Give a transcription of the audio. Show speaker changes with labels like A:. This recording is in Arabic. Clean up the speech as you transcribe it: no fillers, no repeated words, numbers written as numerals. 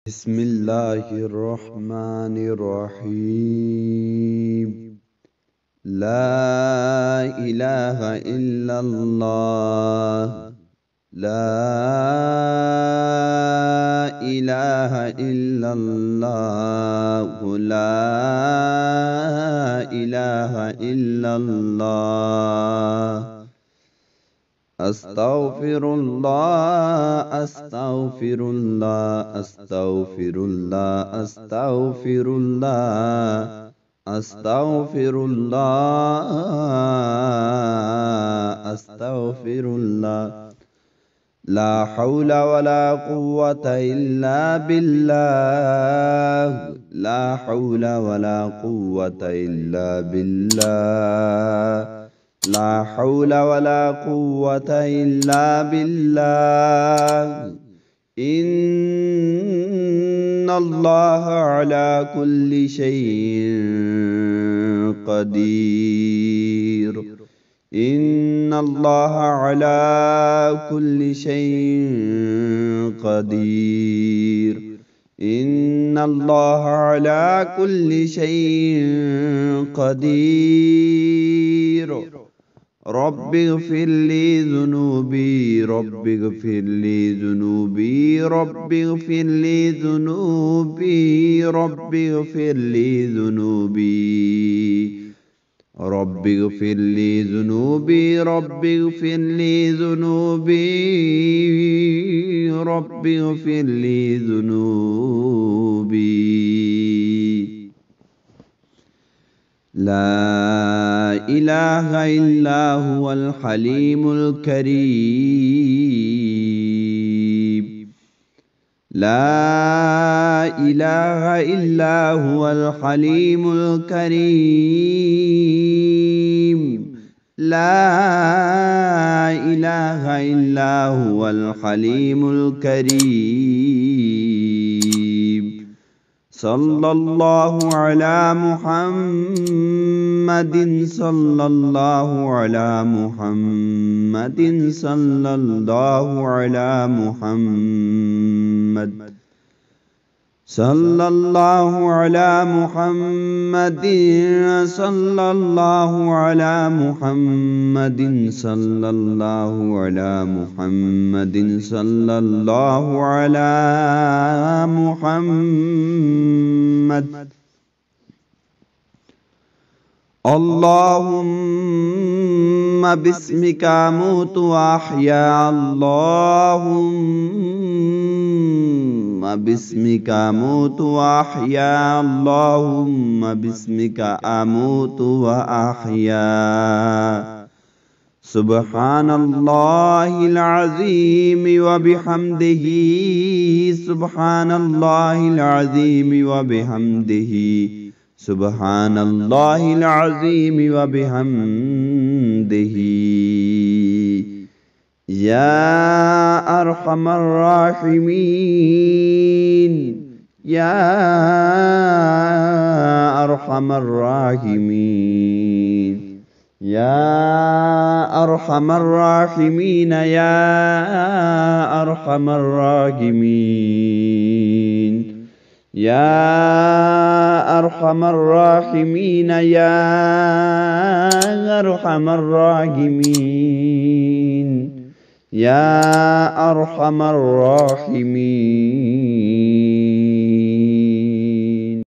A: بسم الله الرحمن الرحيم. لا إله إلا الله. لا إله إلا الله. لا إله إلا الله. أستغفر الله أستغفر الله أستغفر الله أستغفر الله أستغفر الله أستغفر الله. لا حول ولا قوة إلا بالله. لا حول ولا قوة إلا بالله. لا حول ولا قوة إلا بالله. إن الله على كل شيء قدير. إن الله على كل شيء قدير. إن الله على كل شيء قدير. رب اغفر لي ذنوبي. رب اغفر لي ذنوبي. رب اغفر لي ذنوبي. رب اغفر لي ذنوبي. رب اغفر لي ذنوبي. رب اغفر لي ذنوبي. رب اغفر لي ذنوبي. لا إله إلا هو الحليم الكريم. لا إله إلا هو الحليم الكريم. لا إله إلا هو الحليم الكريم. صلى الله على محمد. صلى الله على محمد. صلى الله على محمد. صلى الله على محمد. صلى الله على محمد. صلى الله على محمد. صلى الله على محمد. اللهم باسمك أموت وأحيا. اللهم باسمك أموت وأحيا. اللهم باسمك أموت وأحيا. سبحان الله العظيم وبحمده. سبحان الله العظيم وبحمده. سبحان الله العظيم وبحمده. يا أرحم الراحمين. يا أرحم الراحمين. يا أرحم الراحمين. يا أرحم الراحمين. يا أرحم الراحمين. يا أرحم الراحمين. يا أرحم الراحمين.